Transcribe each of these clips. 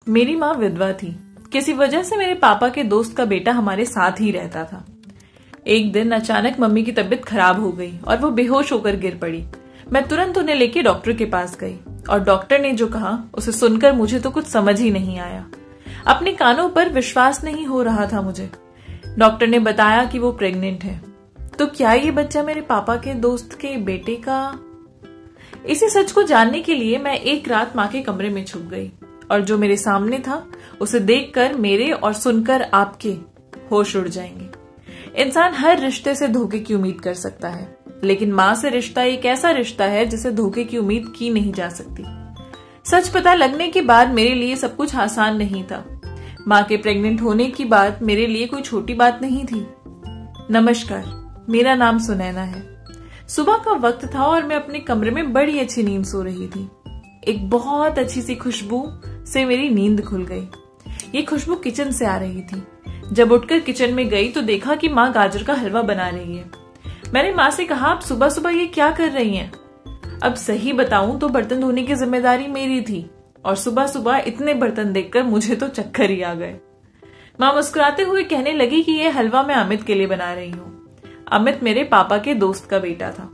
मेरी माँ विधवा थी। किसी वजह से मेरे पापा के दोस्त का बेटा हमारे साथ ही रहता था। एक दिन अचानक मम्मी की तबीयत खराब हो गई और वो बेहोश होकर गिर पड़ी। मैं तुरंत उन्हें लेके डॉक्टर के पास गई और डॉक्टर ने जो कहा उसे सुनकर मुझे तो कुछ समझ ही नहीं आया। अपने कानों पर विश्वास नहीं हो रहा था मुझे। डॉक्टर ने बताया कि वो प्रेग्नेंट है। तो क्या ये बच्चा मेरे पापा के दोस्त के बेटे का? इसी सच को जानने के लिए मैं एक रात माँ के कमरे में छुप गई और जो मेरे सामने था उसे देखकर मेरे और सुनकर आपके होश उड़ जाएंगे। इंसान हर रिश्ते से धोखे की उम्मीद कर सकता है, लेकिन माँ से रिश्ता एक ऐसा रिश्ता है जिसे धोखे की उम्मीद की नहीं जा सकती। सच पता लगने के बाद मेरे लिए सब कुछ आसान नहीं था। माँ के प्रेग्नेंट होने की बात मेरे लिए कोई छोटी बात नहीं थी। नमस्कार, मेरा नाम सुनैना है। सुबह का वक्त था और मैं अपने कमरे में बड़ी अच्छी नींद सो रही थी। एक बहुत अच्छी सी खुशबू से मेरी नींद खुल गई। ये खुशबू किचन से आ रही थी। जब उठकर किचन में गई तो देखा कि माँ गाजर का हलवा बना रही है। मैंने माँ से कहा, आप सुबह सुबह ये क्या कर रही हैं? अब सही बताऊं तो बर्तन धोने की जिम्मेदारी मेरी थी और सुबह सुबह इतने बर्तन देखकर मुझे तो चक्कर ही आ गए। माँ मुस्कुराते हुए कहने लगी कि ये हलवा मैं अमित के लिए बना रही हूँ। अमित मेरे पापा के दोस्त का बेटा था।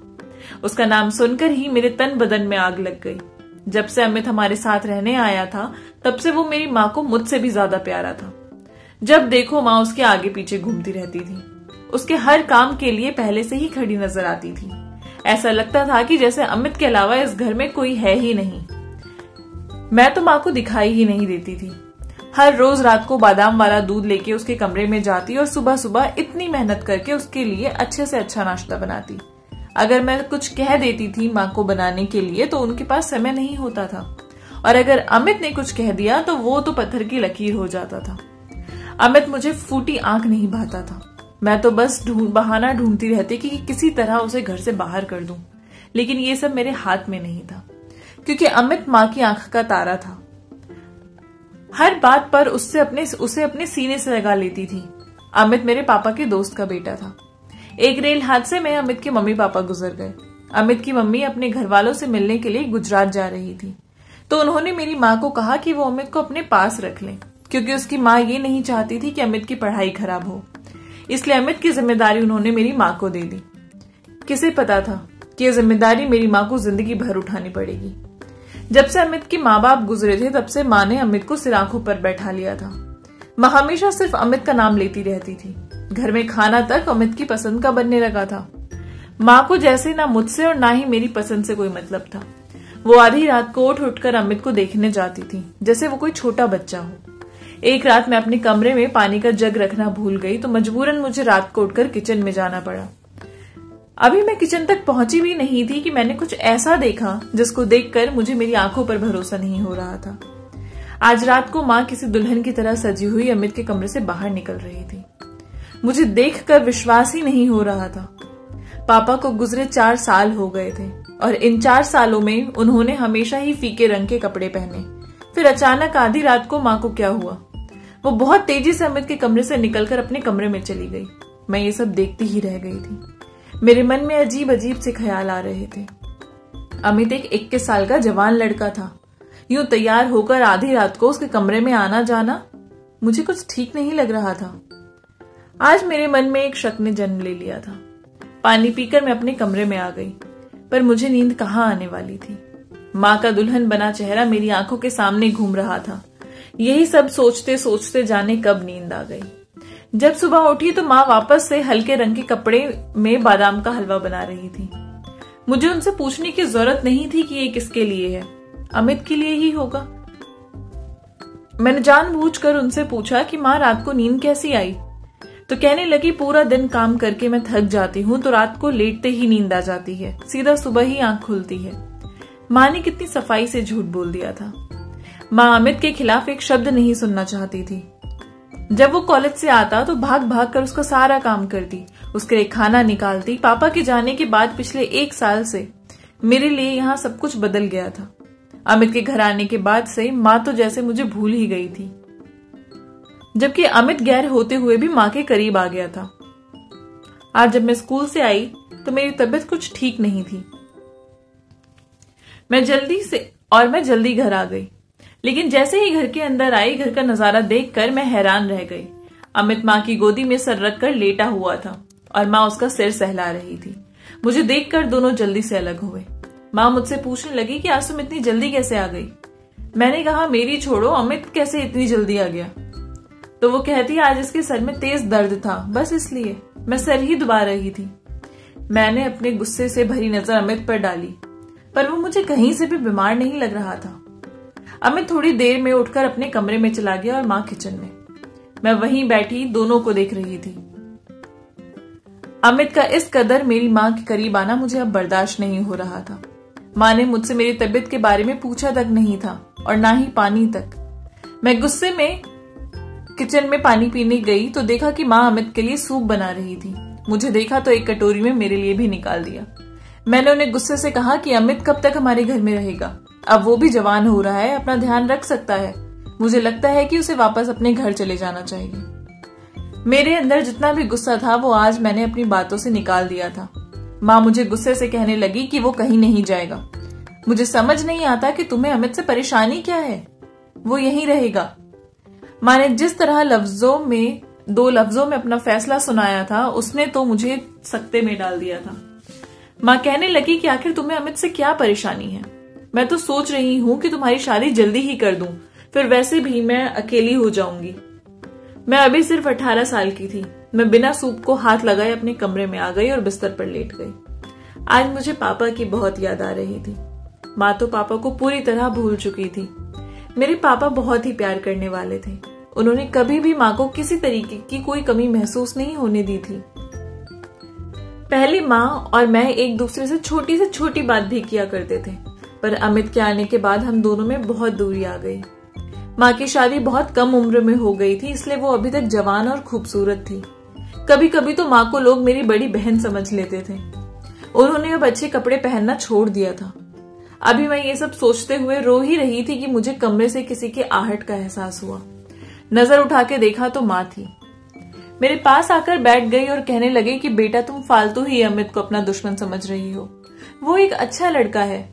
उसका नाम सुनकर ही मेरे तन बदन में आग लग गई। जब से अमित हमारे साथ रहने आया था तब से वो मेरी माँ को मुझसे भी ज्यादा प्यारा था। जब देखो माँ उसके आगे पीछे घूमती रहती थी। उसके हर काम के लिए पहले से ही खड़ी नजर आती थी। ऐसा लगता था कि जैसे अमित के अलावा इस घर में कोई है ही नहीं। मैं तो माँ को दिखाई ही नहीं देती थी। हर रोज रात को बादाम वाला दूध लेके उसके कमरे में जाती और सुबह सुबह इतनी मेहनत करके उसके लिए अच्छे से अच्छा नाश्ता बनाती। अगर मैं कुछ कह देती थी माँ को बनाने के लिए तो उनके पास समय नहीं होता था, और अगर अमित ने कुछ कह दिया तो वो तो पत्थर की लकीर हो जाता था। अमित मुझे फूटी आंख नहीं भाता था। मैं तो बस बहाना ढूंढती रहती कि किसी तरह उसे घर से बाहर कर दूं, लेकिन ये सब मेरे हाथ में नहीं था, क्योंकि अमित माँ की आंख का तारा था। हर बात पर उसे अपने सीने से लगा लेती थी। अमित मेरे पापा के दोस्त का बेटा था। एक रेल हादसे में अमित के मम्मी पापा गुजर गए। अमित की मम्मी अपने घर वालों से मिलने के लिए गुजरात जा रही थी, तो उन्होंने मेरी माँ को कहा कि वो अमित को अपने पास रख लें, क्योंकि उसकी माँ ये नहीं चाहती थी कि अमित की पढ़ाई खराब हो। इसलिए अमित की जिम्मेदारी उन्होंने मेरी माँ को दे दी। किसे पता था कि यह जिम्मेदारी मेरी माँ को जिंदगी भर उठानी पड़ेगी। जब से अमित के माँ बाप गुजरे थे तब से माँ ने अमित को सिर आंखों पर बैठा लिया था। माँ हमेशा सिर्फ अमित का नाम लेती रहती थी। घर में खाना तक अमित की पसंद का बनने लगा था। माँ को जैसे ना मुझसे और ना ही मेरी पसंद से कोई मतलब था। वो आधी रात को उठकर अमित को देखने जाती थी जैसे वो कोई छोटा बच्चा हो। एक रात मैं अपने कमरे में पानी का जग रखना भूल गई तो मजबूरन मुझे रात को उठकर किचन में जाना पड़ा। अभी मैं किचन तक पहुंची भी नहीं थी कि मैंने कुछ ऐसा देखा जिसको देखकर मुझे मेरी आंखों पर भरोसा नहीं हो रहा था। आज रात को माँ किसी दुल्हन की तरह सजी हुई अमित के कमरे से बाहर निकल रही थी। मुझे देखकर विश्वास ही नहीं हो रहा था। पापा को गुजरे 4 साल हो गए थे और इन 4 सालों में उन्होंने हमेशा ही फीके रंग के कपड़े पहने। फिर अचानक आधी रात को माँ को क्या हुआ? वो बहुत तेजी से अमित के कमरे से निकलकर अपने कमरे में चली गई। मैं ये सब देखती ही रह गई थी। मेरे मन में अजीब अजीब से ख्याल आ रहे थे। अमित एक 21 साल का जवान लड़का था। यूं तैयार होकर आधी रात को उसके कमरे में आना जाना मुझे कुछ ठीक नहीं लग रहा था। आज मेरे मन में एक शक ने जन्म ले लिया था। पानी पीकर मैं अपने कमरे में आ गई, पर मुझे नींद कहाँ आने वाली थी। माँ का दुल्हन बना चेहरा मेरी आंखों के सामने घूम रहा था। यही सब सोचते सोचते जाने कब नींद आ गई। जब सुबह उठी तो माँ वापस से हल्के रंग के कपड़े में बादाम का हलवा बना रही थी। मुझे उनसे पूछने की जरूरत नहीं थी कि ये किसके लिए है। अमित के लिए ही होगा। मैंने जानबूझकर उनसे पूछा कि माँ रात को नींद कैसी आई? तो कहने लगी, पूरा दिन काम करके मैं थक जाती हूँ तो रात को लेटते ही नींद आ जाती है, सीधा सुबह ही आंख खुलती है। माँ ने कितनी सफाई से झूठ बोल दिया था। माँ अमित के खिलाफ एक शब्द नहीं सुनना चाहती थी। जब वो कॉलेज से आता तो भाग भाग कर उसका सारा काम करती, उसके लिए खाना निकालती। पापा के जाने के बाद पिछले 1 साल से मेरे लिए यहाँ सब कुछ बदल गया था। अमित के घर आने के बाद से माँ तो जैसे मुझे भूल ही गई थी, जबकि अमित गैर होते हुए भी माँ के करीब आ गया था। आज जब मैं स्कूल से आई तो मेरी तबीयत कुछ ठीक नहीं थी। मैं जल्दी घर आ गई। लेकिन जैसे ही घर के अंदर आई, घर का नजारा देखकर मैं हैरान रह गई। अमित माँ की गोदी में सर रखकर लेटा हुआ था और माँ उसका सिर सहला रही थी। मुझे देखकर दोनों जल्दी से अलग हुए। माँ मुझसे पूछने लगी कि आज तुम इतनी जल्दी कैसे आ गई। मैंने कहा मेरी छोड़ो, अमित कैसे इतनी जल्दी आ गया। तो वो कहती आज इसके सर में तेज दर्द था, बस इसलिए मैं सर ही दबा रही थी। मैंने अपने गुस्से से भरी नजर अमित पर डाली, पर वो मुझे कहीं से भी बीमार नहीं लग रहा था। अमित थोड़ी देर में उठकर अपने कमरे में चला गया और माँ किचन में। मैं वहीं बैठी दोनों को देख रही थी। अमित का इस कदर मेरी माँ के करीब आना मुझे अब बर्दाश्त नहीं हो रहा था। माँ ने मुझसे मेरी तबीयत के बारे में पूछा तक नहीं था और ना ही पानी तक। मैं गुस्से में किचन में पानी पीने गई तो देखा कि माँ अमित के लिए सूप बना रही थी। मुझे देखा तो एक कटोरी में मेरे लिए भी निकाल दिया। मैंने उन्हें गुस्से से कहा कि अमित कब तक हमारे घर में रहेगा, अब वो भी जवान हो रहा है, अपना ध्यान रख सकता है। मुझे लगता है कि उसे वापस अपने घर चले जाना चाहिए। मेरे अंदर जितना भी गुस्सा था वो आज मैंने अपनी बातों से निकाल दिया था। माँ मुझे गुस्से से कहने लगी कि वो कहीं नहीं जाएगा। मुझे समझ नहीं आता कि तुम्हें अमित से परेशानी क्या है, वो यहीं रहेगा। माँ ने जिस तरह दो लफ्जों में अपना फैसला सुनाया था, उसने तो मुझे सकते में डाल दिया था। माँ कहने लगी कि आखिर तुम्हें अमित से क्या परेशानी है। मैं तो सोच रही हूँ कि तुम्हारी शादी जल्दी ही कर दूं, फिर वैसे भी मैं अकेली हो जाऊंगी। मैं अभी सिर्फ 18 साल की थी। मैं बिना सूप को हाथ लगाए अपने कमरे में आ गई और बिस्तर पर लेट गई। आज मुझे पापा की बहुत याद आ रही थी। माँ तो पापा को पूरी तरह भूल चुकी थी। मेरे पापा बहुत ही प्यार करने वाले थे। उन्होंने कभी भी माँ को किसी तरीके की कोई कमी महसूस नहीं होने दी थी। पहले माँ और मैं एक दूसरे से छोटी बात भी किया करते थे, पर अमित के आने के बाद हम दोनों में बहुत दूरी आ गई। माँ की शादी बहुत कम उम्र में हो गई थी, इसलिए वो अभी तक जवान और खूबसूरत थी। कभी कभी तो माँ को लोग मेरी बड़ी बहन समझ लेते थे। उन्होंने अब अच्छे कपड़े पहनना छोड़ दिया था। अभी मैं ये सब सोचते हुए रो ही रही थी कि मुझे कमरे से किसी के आहट का एहसास हुआ। नजर उठा के देखा तो माँ थी। मेरे पास आकर बैठ गई और कहने लगे कि बेटा तुम फालतू ही अमित को अपना दुश्मन समझ रही हो, वो एक अच्छा लड़का है।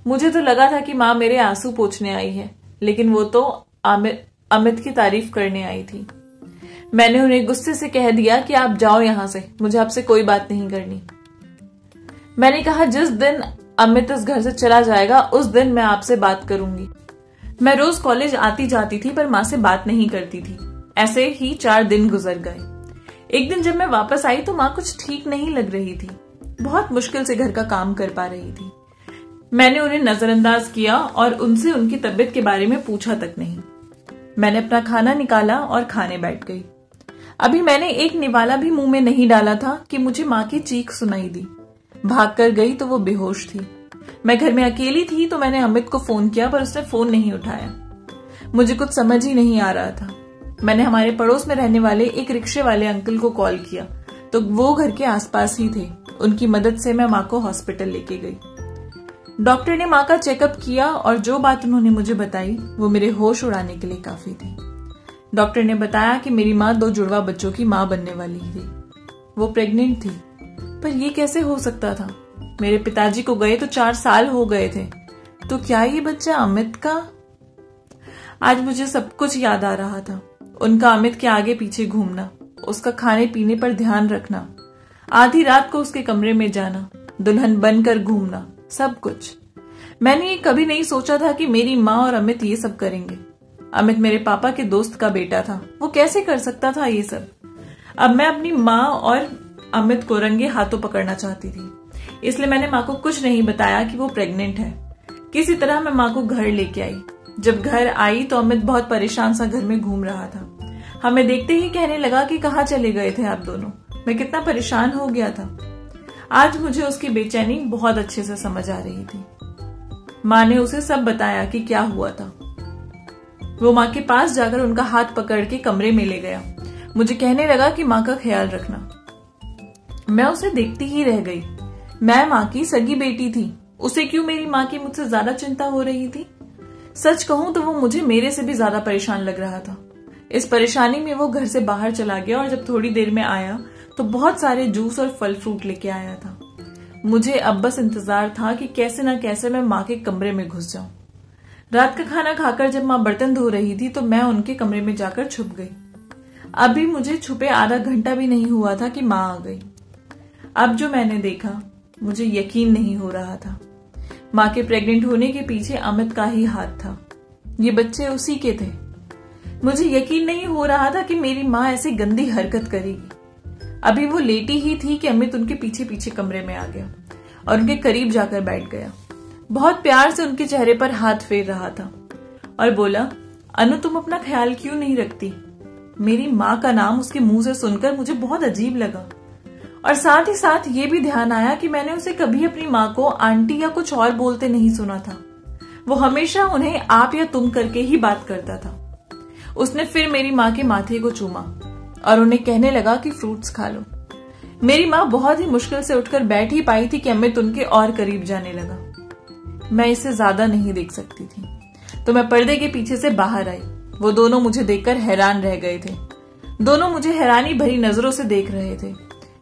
मुझे तो लगा था कि माँ मेरे आंसू पोंछने आई है, लेकिन वो तो अमित की तारीफ करने आई थी। मैंने उन्हें गुस्से से कह दिया कि आप जाओ यहां से, मुझे आपसे कोई बात नहीं करनी। मैंने कहा जिस दिन अमित इस घर से चला जाएगा उस दिन मैं आपसे बात करूंगी। मैं रोज कॉलेज आती जाती थी पर माँ से बात नहीं करती थी। ऐसे ही 4 दिन गुजर गए। एक दिन जब मैं वापस आई तो माँ कुछ ठीक नहीं लग रही थी। बहुत मुश्किल से घर का काम कर पा रही थी। मैंने उन्हें नजरअंदाज किया और उनसे उनकी तबीयत के बारे में पूछा तक नहीं। मैंने अपना खाना निकाला और खाने बैठ गई। अभी मैंने एक निवाला भी मुंह में नहीं डाला था कि मुझे माँ की चीख सुनाई दी। भाग कर गई तो वो बेहोश थी। मैं घर में अकेली थी तो मैंने अमित को फोन किया पर उसने फोन नहीं उठाया। मुझे कुछ समझ ही नहीं आ रहा था। मैंने हमारे पड़ोस में रहने वाले एक रिक्शे वाले अंकल को कॉल किया तो वो घर के आसपास ही थे। उनकी मदद से मैं माँ को हॉस्पिटल लेके गई। डॉक्टर ने माँ का चेकअप किया और जो बात उन्होंने मुझे बताई वो मेरे होश उड़ाने के लिए काफी थी। डॉक्टर ने बताया कि मेरी माँ 2 जुड़वा बच्चों की माँ बनने वाली थी। वो प्रेग्नेंट थी। पर ये कैसे हो सकता था? मेरे पिताजी को गए तो 4 साल हो गए थे, तो क्या ये बच्चा अमित का? आज मुझे सब कुछ याद आ रहा था। उनका अमित के आगे पीछे घूमना, उसका खाने पीने पर ध्यान रखना, आधी रात को उसके कमरे में जाना, दुल्हन बनकर घूमना, सब कुछ। मैंने ये कभी नहीं सोचा था कि मेरी माँ और अमित ये सब करेंगे। अमित मेरे पापा के दोस्त का बेटा था, वो कैसे कर सकता था ये सब? अब मैं अपनी माँ और अमित को रंगे हाथों पकड़ना चाहती थी, इसलिए मैंने माँ को कुछ नहीं बताया कि वो प्रेग्नेंट है। किसी तरह मैं माँ को घर लेके आई। जब घर आई तो अमित बहुत परेशान सा घर में घूम रहा था। हमें देखते ही कहने लगा कि कहाँ चले गए थे आप दोनों। मैं कितना परेशान हो गया था। आज मुझे उसकी बेचैनी बहुत अच्छे से समझ आ रही थी। माँ ने उसे सब बताया कि क्या हुआ था। वो माँ के पास जाकर उनका हाथ पकड़ के कमरे में ले गया। मुझे कहने लगा कि माँ का ख्याल रखना। मैं उसे देखती ही रह गई। मैं माँ की सगी बेटी थी, उसे क्यों मेरी माँ की मुझसे ज्यादा चिंता हो रही थी? सच कहूं तो वो मुझे मेरे से भी ज्यादा परेशान लग रहा था। इस परेशानी में वो घर से बाहर चला गया और जब थोड़ी देर में आया तो बहुत सारे जूस और फल फ्रूट लेके आया था। मुझे अब बस इंतजार था कि कैसे ना कैसे मैं माँ के कमरे में घुस जाऊं। रात का खाना खाकर जब माँ बर्तन धो रही थी तो मैं उनके कमरे में जाकर छुप गई। अभी मुझे छुपे आधा घंटा भी नहीं हुआ था कि माँ आ गई। अब जो मैंने देखा मुझे यकीन नहीं हो रहा था। माँ के प्रेग्नेंट होने के पीछे अमित का ही हाथ था। ये बच्चे उसी के थे। मुझे यकीन नहीं हो रहा था कि मेरी माँ ऐसी गंदी हरकत करेगी। अभी वो लेटी ही थी कि अमित उनके पीछे पीछे कमरे में आ गया और उनके करीब जाकर बैठ गया। बहुत प्यार से उनके चेहरे पर हाथ फेर रहा था और बोला, अनु तुम अपना ख्याल क्यों नहीं रखती? मेरी माँ का नाम उसके मुंह से सुनकर मुझे बहुत अजीब लगा और साथ ही साथ ये भी ध्यान आया कि मैंने उसे कभी अपनी माँ को आंटी या कुछ और बोलते नहीं सुना था। वो हमेशा उन्हें आप या तुम करके ही बात करता था। उसने फिर मेरी माँ के माथे को चूमा और उन्हें कहने लगा कि फ्रूट्स खा लो। मेरी माँ बहुत ही मुश्किल से उठकर बैठ ही पाई थी कि अमित उनके और करीब जाने लगा। मैं इसे ज्यादा नहीं देख सकती थी तो मैं पर्दे के पीछे से बाहर आई। वो दोनों मुझे देखकर हैरान रह गए थे। दोनों मुझे हैरानी भरी नजरों से देख रहे थे।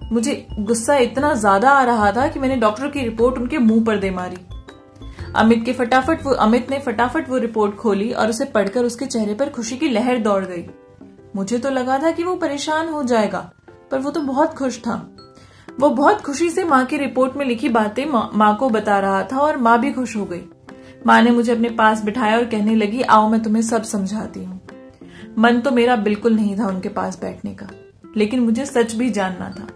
मुझे गुस्सा इतना ज्यादा आ रहा था कि मैंने डॉक्टर की रिपोर्ट उनके मुंह पर दे मारी। अमित ने फटाफट वो रिपोर्ट खोली और उसे पढ़कर उसके चेहरे पर खुशी की लहर दौड़ गई। मुझे तो लगा था कि वो परेशान हो जाएगा, पर वो तो बहुत खुश था। वो बहुत खुशी से माँ की रिपोर्ट में लिखी बातें माँ को बता रहा था और माँ भी खुश हो गई। माँ ने मुझे अपने पास बिठाया और कहने लगी, आओ मैं तुम्हें सब समझाती हूँ। मन तो मेरा बिल्कुल नहीं था उनके पास बैठने का, लेकिन मुझे सच भी जानना था।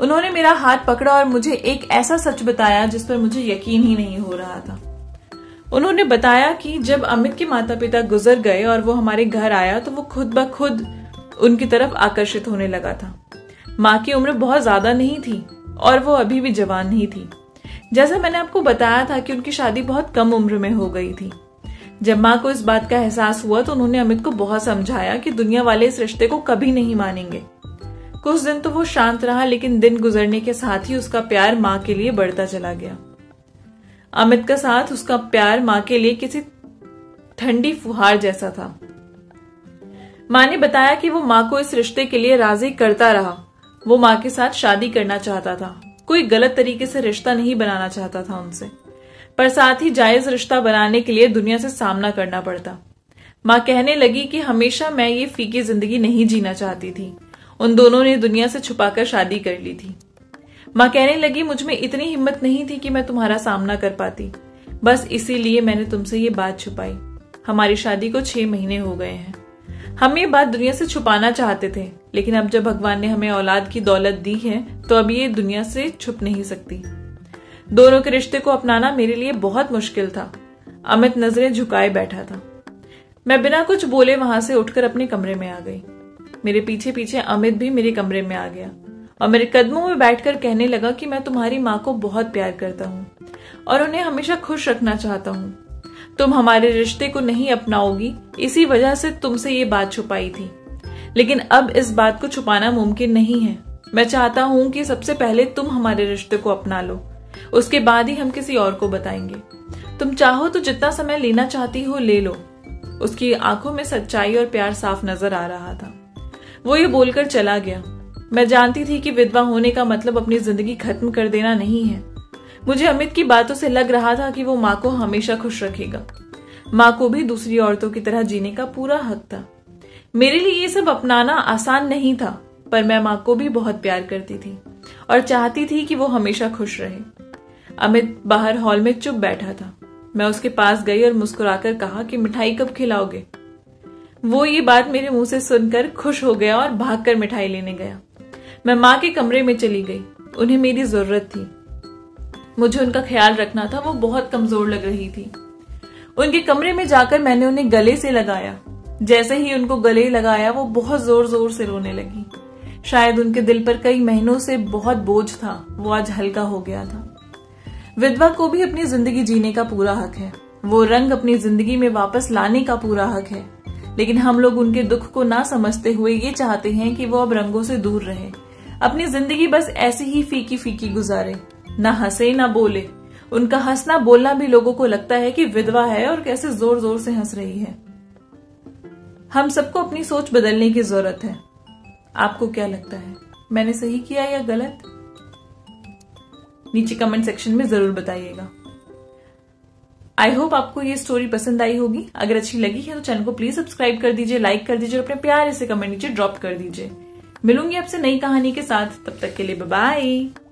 उन्होंने मेरा हाथ पकड़ा और मुझे एक ऐसा सच बताया जिस पर मुझे यकीन ही नहीं हो रहा था। उन्होंने बताया कि जब अमित के माता पिता गुजर गए और वो हमारे घर आया तो वो खुद ब खुद उनकी तरफ आकर्षित होने लगा था। माँ की उम्र बहुत ज्यादा नहीं थी और वो अभी भी जवान ही थी। जैसा मैंने आपको बताया था कि उनकी शादी बहुत कम उम्र में हो गई थी। जब माँ को इस बात का एहसास हुआ तो उन्होंने अमित को बहुत समझाया कि दुनिया वाले इस रिश्ते को कभी नहीं मानेंगे। कुछ दिन तो वो शांत रहा, लेकिन दिन गुजरने के साथ ही उसका प्यार माँ के लिए बढ़ता चला गया। अमित का साथ उसका प्यार माँ के लिए किसी ठंडी फुहार जैसा था। माँ ने बताया कि वो माँ को इस रिश्ते के लिए राजी करता रहा। वो माँ के साथ शादी करना चाहता था, कोई गलत तरीके से रिश्ता नहीं बनाना चाहता था उनसे, पर साथ ही जायज रिश्ता बनाने के लिए दुनिया से सामना करना पड़ता। माँ कहने लगी कि हमेशा मैं ये फीकी जिंदगी नहीं जीना चाहती थी। उन दोनों ने दुनिया से छुपाकर शादी कर ली थी। माँ कहने लगी, मुझ में इतनी हिम्मत नहीं थी कि मैं तुम्हारा सामना कर पाती, बस इसीलिए मैंने तुमसे ये बात छुपाई। हमारी शादी को 6 महीने हो गए हैं। हम ये बात दुनिया से छुपाना चाहते थे, लेकिन अब जब भगवान ने हमें औलाद की दौलत दी है तो अब ये दुनिया से छुप नहीं सकती। दोनों के रिश्ते को अपनाना मेरे लिए बहुत मुश्किल था। अमित नजरें झुकाए बैठा था। मैं बिना कुछ बोले वहां से उठकर अपने कमरे में आ गई। मेरे पीछे पीछे अमित भी मेरे कमरे में आ गया और मेरे कदमों में बैठकर कहने लगा कि मैं तुम्हारी माँ को बहुत प्यार करता हूँ और उन्हें हमेशा खुश रखना चाहता हूँ। तुम हमारे रिश्ते को नहीं अपनाओगी, इसी वजह से तुमसे ये बात छुपाई थी, लेकिन अब इस बात को छुपाना मुमकिन नहीं है। मैं चाहता हूँ कि सबसे पहले तुम हमारे रिश्ते को अपना लो, उसके बाद ही हम किसी और को बताएंगे। तुम चाहो तो जितना समय लेना चाहती हो ले लो। उसकी आंखों में सच्चाई और प्यार साफ नजर आ रहा था। वो ये बोलकर चला गया। मैं जानती थी कि विधवा होने का मतलब अपनी जिंदगी खत्म कर देना नहीं है। मुझे अमित की बातों से लग रहा था कि वो माँ को हमेशा खुश रखेगा। माँ को भी दूसरी औरतों की तरह जीने का पूरा हक था। मेरे लिए ये सब अपनाना आसान नहीं था, पर मैं माँ को भी बहुत प्यार करती थी और चाहती थी कि वो हमेशा खुश रहे। अमित बाहर हॉल में चुप बैठा था। मैं उसके पास गई और मुस्कुराकर कहा कि मिठाई कब खिलाओगे? वो ये बात मेरे मुंह से सुनकर खुश हो गया और भागकर मिठाई लेने गया। मैं माँ के कमरे में चली गई। उन्हें मेरी जरूरत थी। मुझे उनका ख्याल रखना था। वो बहुत कमजोर लग रही थी। उनके कमरे में जाकर मैंने उन्हें गले से लगाया। जैसे ही उनको गले लगाया वो बहुत जोर जोर से रोने लगी। शायद उनके दिल पर कई महीनों से बहुत बोझ था, वो आज हल्का हो गया था। विधवा को भी अपनी जिंदगी जीने का पूरा हक है। वो रंग अपनी जिंदगी में वापस लाने का पूरा हक है, लेकिन हम लोग उनके दुख को ना समझते हुए ये चाहते हैं कि वो अब रंगों से दूर रहे, अपनी जिंदगी बस ऐसी ही फीकी फीकी गुजारे, ना हंसे ना बोले। उनका हंसना बोलना भी लोगों को लगता है कि विधवा है और कैसे जोर जोर से हंस रही है। हम सबको अपनी सोच बदलने की जरूरत है। आपको क्या लगता है, मैंने सही किया या गलत? नीचे कमेंट सेक्शन में जरूर बताइएगा। आई होप आपको ये स्टोरी पसंद आई होगी। अगर अच्छी लगी है तो चैनल को प्लीज सब्सक्राइब कर दीजिए, लाइक कर दीजिए और अपने प्यारे से कमेंट नीचे ड्रॉप कर दीजिए। मिलूंगी आपसे नई कहानी के साथ, तब तक के लिए बाय बाय।